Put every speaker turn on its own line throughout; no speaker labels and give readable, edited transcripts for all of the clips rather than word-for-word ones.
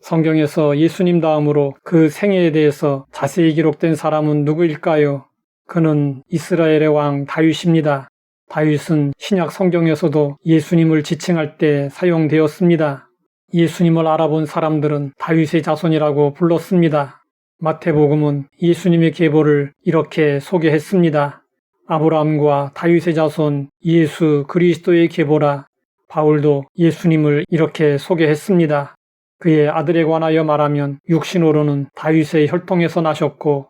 성경에서 예수님 다음으로 그 생애에 대해서 자세히 기록된 사람은 누구일까요? 그는 이스라엘의 왕 다윗입니다. 다윗은 신약 성경에서도 예수님을 지칭할 때 사용되었습니다. 예수님을 알아본 사람들은 다윗의 자손이라고 불렀습니다. 마태복음은 예수님의 계보를 이렇게 소개했습니다. 아브라함과 다윗의 자손 예수 그리스도의 계보라. 바울도 예수님을 이렇게 소개했습니다. 그의 아들에 관하여 말하면 육신으로는 다윗의 혈통에서 나셨고,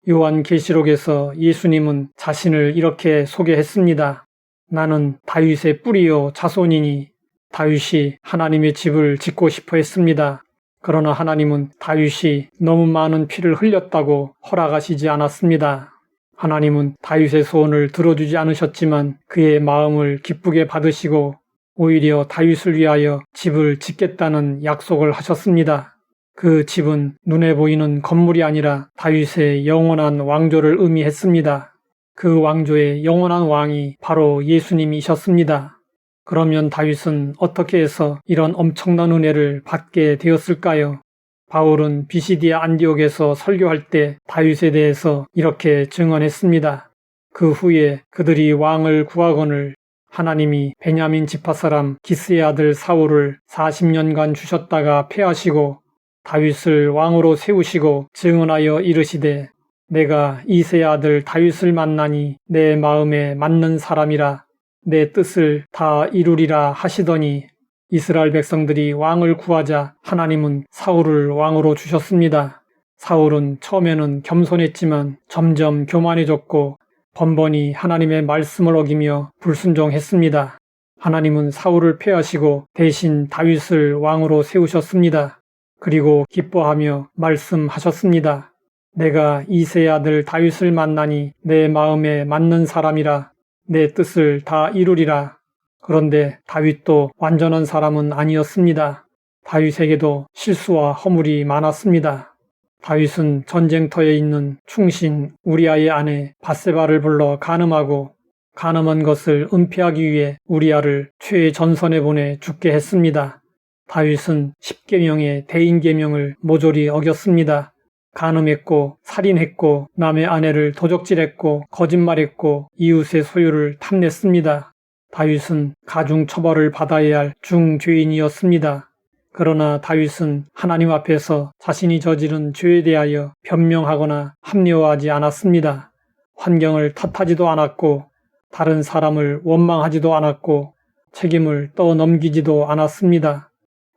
요한계시록에서 예수님은 자신을 이렇게 소개했습니다. 나는 다윗의 뿌리요 자손이니. 다윗이 하나님의 집을 짓고 싶어 했습니다. 그러나 하나님은 다윗이 너무 많은 피를 흘렸다고 허락하시지 않았습니다. 하나님은 다윗의 소원을 들어주지 않으셨지만 그의 마음을 기쁘게 받으시고 오히려 다윗을 위하여 집을 짓겠다는 약속을 하셨습니다. 그 집은 눈에 보이는 건물이 아니라 다윗의 영원한 왕조를 의미했습니다. 그 왕조의 영원한 왕이 바로 예수님이셨습니다. 그러면 다윗은 어떻게 해서 이런 엄청난 은혜를 받게 되었을까요? 바울은 비시디아 안디옥에서 설교할 때 다윗에 대해서 이렇게 증언했습니다. 그 후에 그들이 왕을 구하거늘 하나님이 베냐민 지파 사람 기스의 아들 사울을 40년간 주셨다가 패하시고 다윗을 왕으로 세우시고 증언하여 이르시되 내가 이새의 아들 다윗을 만나니 내 마음에 맞는 사람이라 내 뜻을 다 이루리라 하시더니 이스라엘 백성들이 왕을 구하자 하나님은 사울을 왕으로 주셨습니다. 사울은 처음에는 겸손했지만 점점 교만해졌고 번번이 하나님의 말씀을 어기며 불순종했습니다. 하나님은 사울을 패하시고 대신 다윗을 왕으로 세우셨습니다. 그리고 기뻐하며 말씀하셨습니다. 내가 이새의 아들 다윗을 만나니 내 마음에 맞는 사람이라 내 뜻을 다 이루리라. 그런데 다윗도 완전한 사람은 아니었습니다. 다윗에게도 실수와 허물이 많았습니다. 다윗은 전쟁터에 있는 충신 우리아의 아내 밧세바를 불러 간음하고 간음한 것을 은폐하기 위해 우리아를 최전선에 보내 죽게 했습니다. 다윗은 10계명의 대인계명을 모조리 어겼습니다. 간음했고 살인했고 남의 아내를 도적질했고 거짓말했고 이웃의 소유를 탐냈습니다. 다윗은 가중 처벌을 받아야 할 중죄인이었습니다. 그러나 다윗은 하나님 앞에서 자신이 저지른 죄에 대하여 변명하거나 합리화하지 않았습니다. 환경을 탓하지도 않았고 다른 사람을 원망하지도 않았고 책임을 떠넘기지도 않았습니다.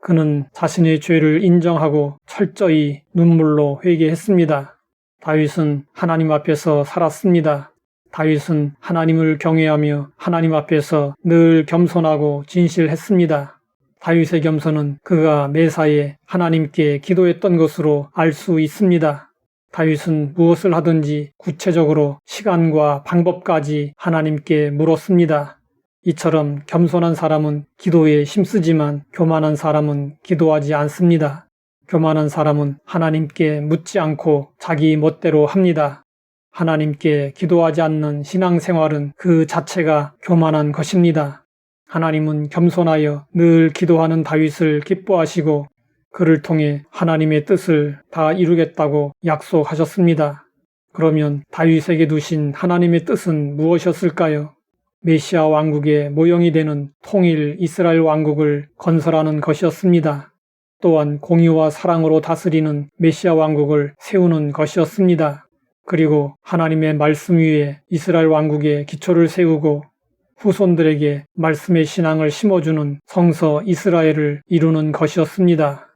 그는 자신의 죄를 인정하고 철저히 눈물로 회개했습니다. 다윗은 하나님 앞에서 살았습니다. 다윗은 하나님을 경외하며 하나님 앞에서 늘 겸손하고 진실했습니다. 다윗의 겸손은 그가 매사에 하나님께 기도했던 것으로 알 수 있습니다. 다윗은 무엇을 하든지 구체적으로 시간과 방법까지 하나님께 물었습니다. 이처럼 겸손한 사람은 기도에 힘쓰지만 교만한 사람은 기도하지 않습니다. 교만한 사람은 하나님께 묻지 않고 자기 멋대로 합니다. 하나님께 기도하지 않는 신앙생활은 그 자체가 교만한 것입니다. 하나님은 겸손하여 늘 기도하는 다윗을 기뻐하시고 그를 통해 하나님의 뜻을 다 이루겠다고 약속하셨습니다. 그러면 다윗에게 두신 하나님의 뜻은 무엇이었을까요? 메시아 왕국의 모형이 되는 통일 이스라엘 왕국을 건설하는 것이었습니다. 또한 공의와 사랑으로 다스리는 메시아 왕국을 세우는 것이었습니다. 그리고 하나님의 말씀 위에 이스라엘 왕국의 기초를 세우고 후손들에게 말씀의 신앙을 심어주는 성서 이스라엘을 이루는 것이었습니다.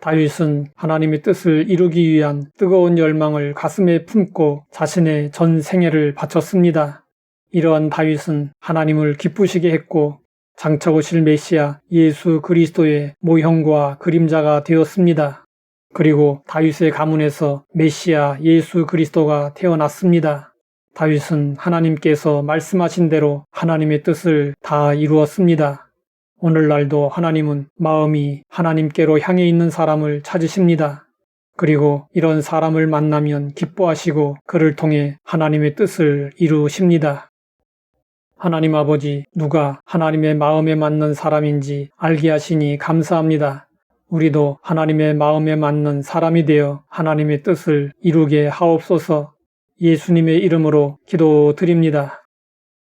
다윗은 하나님의 뜻을 이루기 위한 뜨거운 열망을 가슴에 품고 자신의 전 생애를 바쳤습니다. 이러한 다윗은 하나님을 기쁘시게 했고 장차 오실 메시아 예수 그리스도의 모형과 그림자가 되었습니다. 그리고 다윗의 가문에서 메시아 예수 그리스도가 태어났습니다. 다윗은 하나님께서 말씀하신 대로 하나님의 뜻을 다 이루었습니다. 오늘날도 하나님은 마음이 하나님께로 향해 있는 사람을 찾으십니다. 그리고 이런 사람을 만나면 기뻐하시고 그를 통해 하나님의 뜻을 이루십니다. 하나님 아버지, 누가 하나님의 마음에 맞는 사람인지 알게 하시니 감사합니다. 우리도 하나님의 마음에 맞는 사람이 되어 하나님의 뜻을 이루게 하옵소서. 예수님의 이름으로 기도드립니다.